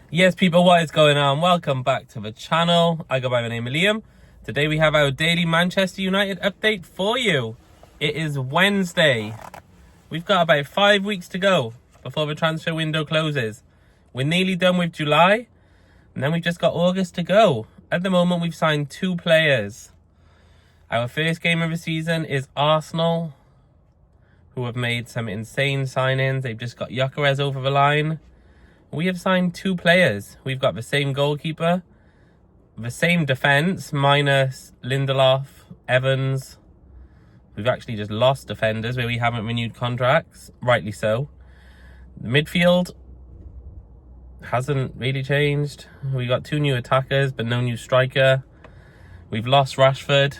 Yes, people, what is going on? Welcome back to the channel. I go by the name of Liam. Today we have our daily Manchester United update for you. It is Wednesday. We've got about 5 weeks to go before the transfer window closes. We're nearly done with July, and then we've just got August to go. At the moment, we've signed 2 players. Our first game of the season is Arsenal, who have made some insane signings. They've just got Gyökeres over the line. We have signed 2 players. We've got the same goalkeeper, the same defence, minus Lindelof, Evans. We've actually just lost defenders where we haven't renewed contracts, rightly so. The midfield hasn't really changed. We got 2 new attackers, but no new striker. We've lost Rashford.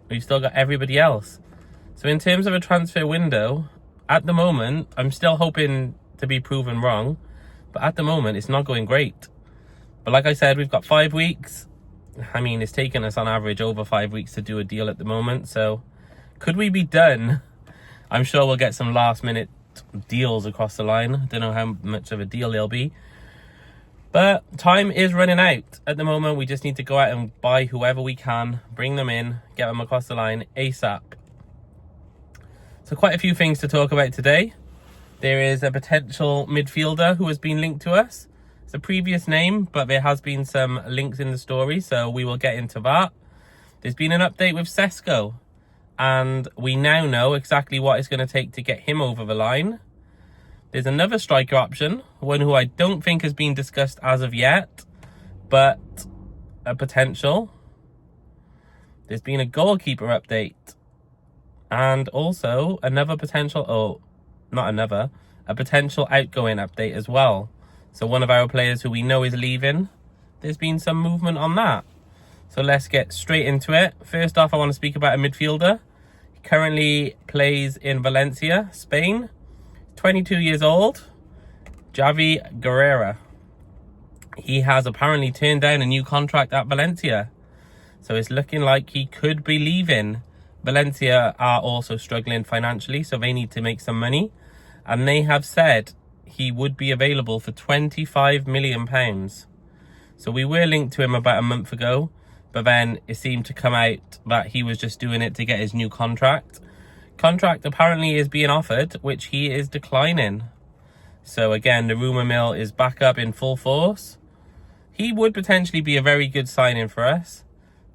We've still got everybody else. So in terms of a transfer window, at the moment, I'm still hoping to be proven wrong. But at the moment, it's not going great. But like I said, we've got 5 weeks. I mean, it's taken us on average over 5 weeks to do a deal at the moment. So could we be done? I'm sure we'll get some last minute deals across the line. I don't know how much of a deal they'll be. But time is running out. At the moment, we just need to go out and buy whoever we can, bring them in, get them across the line ASAP. So quite a few things to talk about today. There is a potential midfielder who has been linked to us. It's a previous name, but there has been some links in the story, so we will get into that. There's been an update with Sesko, and we now know exactly what it's going to take to get him over the line. There's another striker option, one who I don't think has been discussed as of yet, but a potential. There's been a goalkeeper update, and also another potential, a potential outgoing update as well. So one of our players who we know is leaving, there's been some movement on that. So let's get straight into it. First off, I want to speak about a midfielder. He currently plays in Valencia, Spain. 22 years old, Javi Guerra. He has apparently turned down a new contract at Valencia. So it's looking like he could be leaving. Valencia are also struggling financially, so they need to make some money. And they have said he would be available for £25 million. So we were linked to him about a month ago, but then it seemed to come out that he was just doing it to get his new contract. Contract apparently is being offered, which he is declining. So again, the rumour mill is back up in full force. He would potentially be a very good signing for us.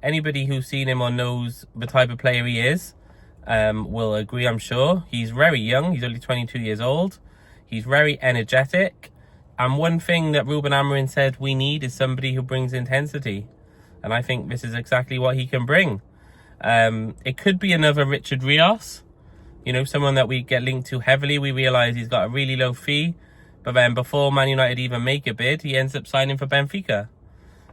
Anybody who's seen him or knows the type of player he is will agree, I'm sure. He's very young. He's only 22 years old. He's very energetic. And one thing that Ruben Amorim said we need is somebody who brings intensity. And I think this is exactly what he can bring. It could be another Richard Rios. You know, someone that we get linked to heavily. We realise he's got a really low fee. But then before Man United even make a bid, he ends up signing for Benfica.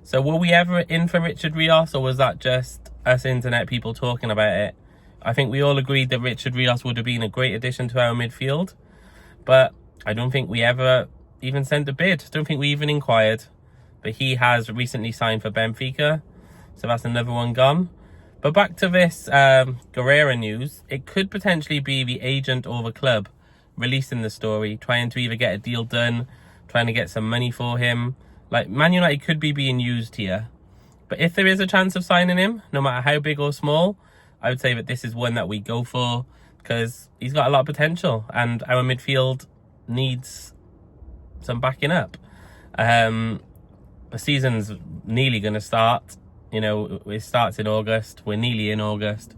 So were we ever in for Richard Rios, or was that just us internet people talking about it? I think we all agreed that Richard Rios would have been a great addition to our midfield. But I don't think we ever even sent a bid. I don't think we even inquired. But he has recently signed for Benfica. So that's another one gone. But back to this Guerrera news. It could potentially be the agent or the club releasing the story, trying to either get a deal done, trying to get some money for him. Like, Man United could be being used here. But if there is a chance of signing him, no matter how big or small, I would say that this is one that we go for, because he's got a lot of potential and our midfield needs some backing up. The season's nearly going to start. You know, it starts in August. We're nearly in August.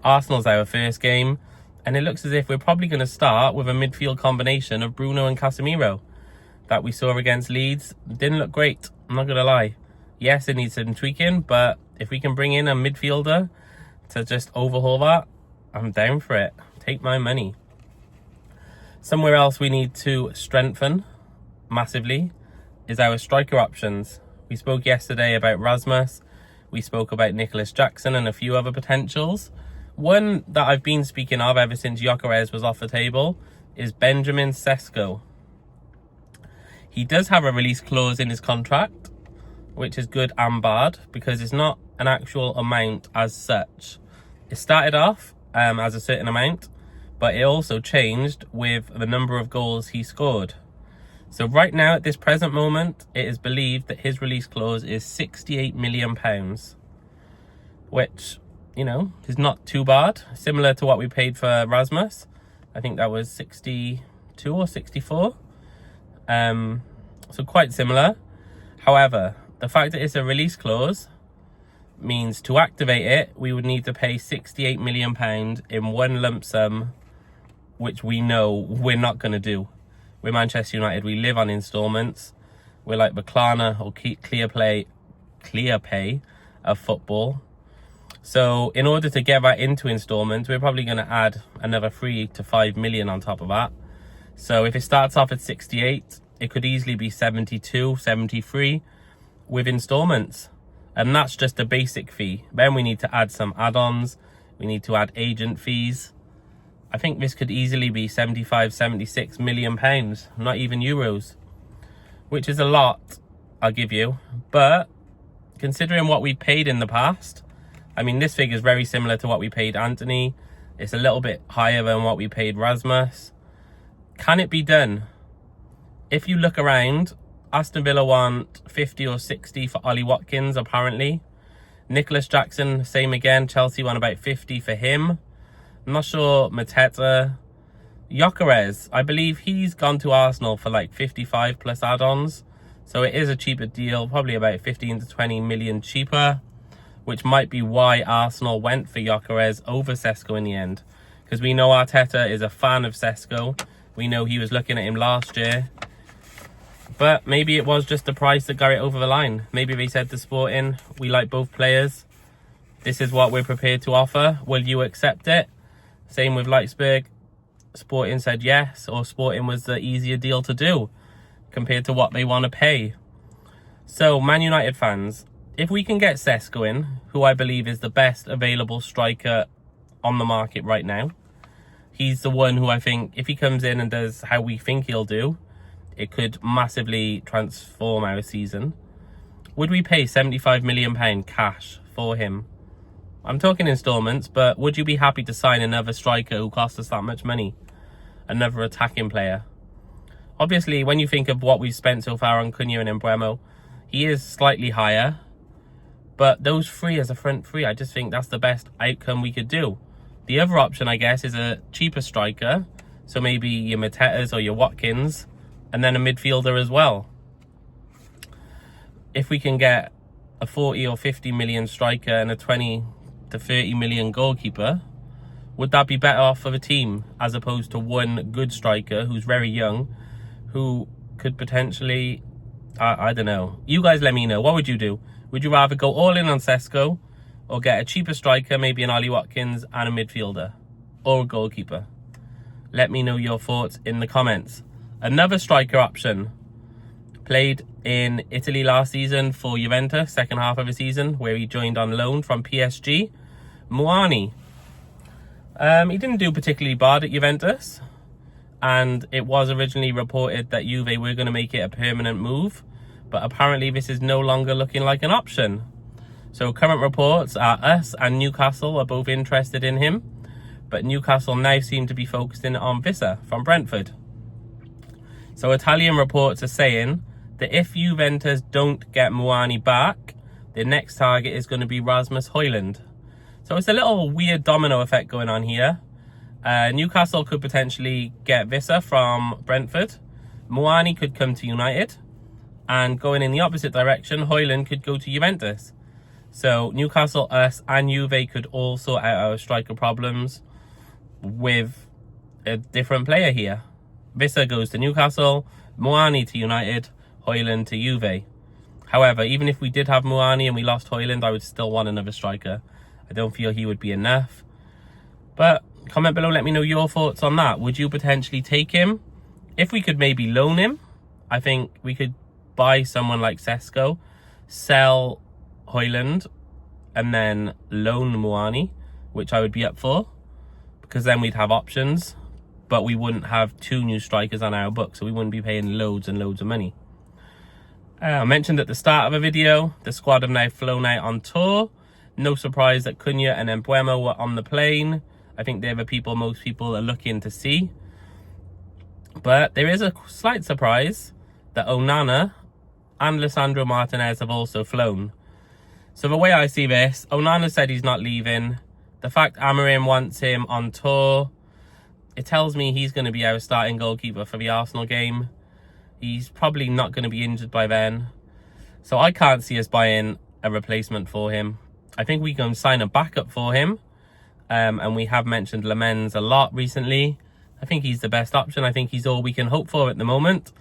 Arsenal's our first game, and it looks as if we're probably going to start with a midfield combination of Bruno and Casemiro that we saw against Leeds. Didn't look great, I'm not going to lie. Yes, it needs some tweaking, but if we can bring in a midfielder to just overhaul that, I'm down for it. Take my money. Somewhere else we need to strengthen massively is our striker options. We spoke yesterday about Rasmus. We spoke about Nicholas Jackson and a few other potentials. One that I've been speaking of ever since Gyökeres was off the table is Benjamin Sesko. He does have a release clause in his contract, which is good and bad, because it's not an actual amount as such. It started off as a certain amount, but it also changed with the number of goals he scored. So right now, at this present moment, it is believed that his release clause is £68 million, which, you know, is not too bad. Similar to what we paid for Rasmus. I think that was 62 or 64. So quite similar. However, the fact that it's a release clause means to activate it, we would need to pay £68 million in one lump sum, which we know we're not going to do. We're Manchester United. We live on installments. We're like the Klarna or clear pay of football. So in order to get that into installments, we're probably going to add another 3 to 5 million on top of that. So if it starts off at 68, it could easily be 72, 73 with installments. And that's just a basic fee. Then we need to add some add-ons. We need to add agent fees. I think this could easily be 75, 76 million pounds, not even euros, which is a lot, I'll give you. But considering what we paid in the past, I mean, this figure is very similar to what we paid Anthony. It's a little bit higher than what we paid Rasmus. Can it be done? If you look around, Aston Villa want 50 or 60 for Ollie Watkins, apparently. Nicholas Jackson, same again. Chelsea want about 50 for him. I'm not sure Mateta. Gyökeres, I believe he's gone to Arsenal for like 55 plus add-ons. So it is a cheaper deal, probably about 15 to 20 million cheaper, which might be why Arsenal went for Gyökeres over Sesko in the end. Because we know Arteta is a fan of Sesko. We know he was looking at him last year. But maybe it was just the price that got it over the line. Maybe they said to Sporting, we like both players. This is what we're prepared to offer. Will you accept it? Same with Leipzig. Sporting said yes, or Sporting was the easier deal to do compared to what they want to pay. So, Man United fans, if we can get Sesko in, who I believe is the best available striker on the market right now, he's the one who I think, if he comes in and does how we think he'll do, it could massively transform our season. Would we pay £75 million cash for him? I'm talking installments, but would you be happy to sign another striker who costs us that much money? Another attacking player? Obviously, when you think of what we've spent so far on Cunha and Mbeumo, he is slightly higher. But those three as a front three, I just think that's the best outcome we could do. The other option, I guess, is a cheaper striker. So maybe your Matetas or your Watkins, and then a midfielder as well. If we can get a 40 or 50 million striker and a 20 to 30 million goalkeeper, would that be better off for the team as opposed to one good striker who's very young, who could potentially, I don't know. You guys let me know. What would you do? Would you rather go all in on Sesko or get a cheaper striker, maybe an Ollie Watkins and a midfielder or a goalkeeper? Let me know your thoughts in the comments. Another striker option, played in Italy last season for Juventus, second half of the season, where he joined on loan from PSG, Muani. He didn't do particularly bad at Juventus, and it was originally reported that Juve were going to make it a permanent move, but apparently this is no longer looking like an option. So current reports are us and Newcastle are both interested in him, but Newcastle now seem to be focusing on Vissa from Brentford. So Italian reports are saying that if Juventus don't get Muani back, their next target is going to be Rasmus Højlund. So it's a little weird domino effect going on here. Newcastle could potentially get Vissa from Brentford. Muani could come to United. And going in the opposite direction, Højlund could go to Juventus. So Newcastle, us and Juve could all sort out our striker problems with a different player here. Vissa goes to Newcastle, Muani to United, Højlund to Juve. However, even if we did have Muani and we lost Højlund, I would still want another striker. I don't feel he would be enough. But comment below, let me know your thoughts on that. Would you potentially take him? If we could maybe loan him, I think we could buy someone like Sesko, sell Højlund, and then loan Muani, which I would be up for, because then we'd have options, but we wouldn't have two new strikers on our book, so we wouldn't be paying loads and loads of money. I mentioned at the start of the video, the squad have now flown out on tour. No surprise that Cunha and Mbeumo were on the plane. I think they're the people most people are looking to see. But there is a slight surprise. that Onana and Lammens Martinez have also flown. So the way I see this, Onana said he's not leaving. The fact Amorim wants him on tour, it tells me he's going to be our starting goalkeeper for the Arsenal game. He's probably not going to be injured by then. So I can't see us buying a replacement for him. I think we can sign a backup for him. And we have mentioned Lammens a lot recently. I think he's the best option. I think he's all we can hope for at the moment.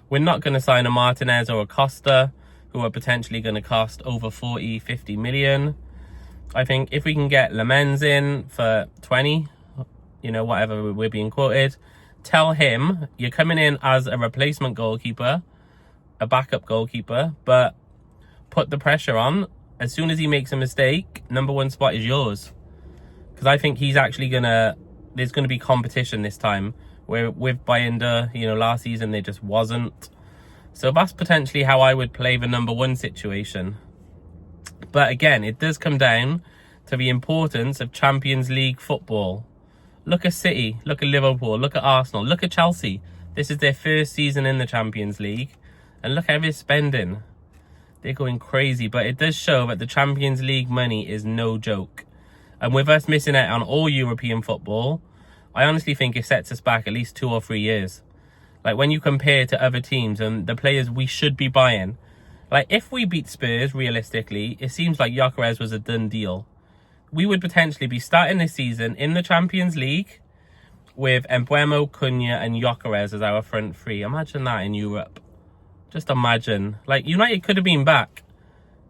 We're not going to sign a Martinez or a Costa, who are potentially going to cost over 40, 50 million. I think if we can get Lammens in for 20, you know, whatever we're being quoted, tell him you're coming in as a replacement goalkeeper, a backup goalkeeper, but put the pressure on. As soon as he makes a mistake, #1 spot is yours. Because I think he's actually there's going to be competition this time. Where with Binder, you know, last season there just wasn't. So that's potentially how I would play the #1 situation. But again, it does come down to the importance of Champions League football. Look at City, look at Liverpool, look at Arsenal, look at Chelsea. This is their first season in the Champions League. And look how they're spending. They're going crazy. But it does show that the Champions League money is no joke. And with us missing out on all European football, I honestly think it sets us back at least 2 or 3 years. Like when you compare to other teams and the players we should be buying. Like if we beat Spurs, realistically, it seems like Gyökeres was a done deal. We would potentially be starting this season in the Champions League with Mbeumo, Cunha and Gyökeres as our front three. Imagine that in Europe. Just imagine. Like United could have been back.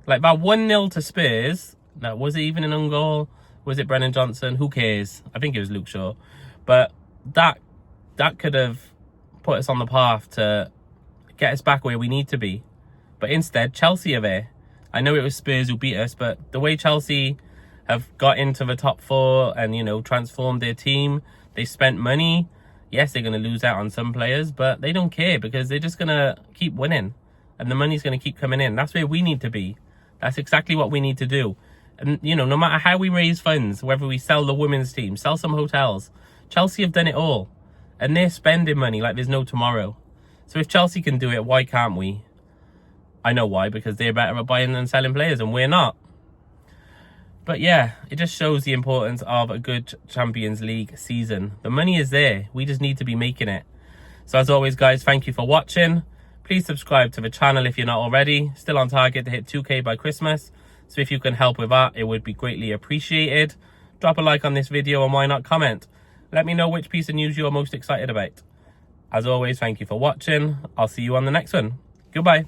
Like that 1-0 to Spurs. Now, was it even an own goal? Was it Brennan Johnson? Who cares? I think it was Luke Shaw. But that could have put us on the path to get us back where we need to be. But instead, Chelsea are there. I know it was Spurs who beat us, but the way Chelsea have got into the top 4 and, you know, transformed their team, they spent money. Yes, they're going to lose out on some players, but they don't care because they're just going to keep winning. And the money's going to keep coming in. That's where we need to be. That's exactly what we need to do. And, you know, no matter how we raise funds, whether we sell the women's team, sell some hotels, Chelsea have done it all. And they're spending money like there's no tomorrow. So if Chelsea can do it, why can't we? I know why, because they're better at buying and selling players and we're not. But yeah, it just shows the importance of a good Champions League season. The money is there. We just need to be making it. So as always, guys, thank you for watching. Please subscribe to the channel if you're not already. Still on target to hit 2K by Christmas. So if you can help with that, it would be greatly appreciated. Drop a like on this video and why not comment. Let me know which piece of news you're most excited about. As always, thank you for watching. I'll see you on the next one. Goodbye.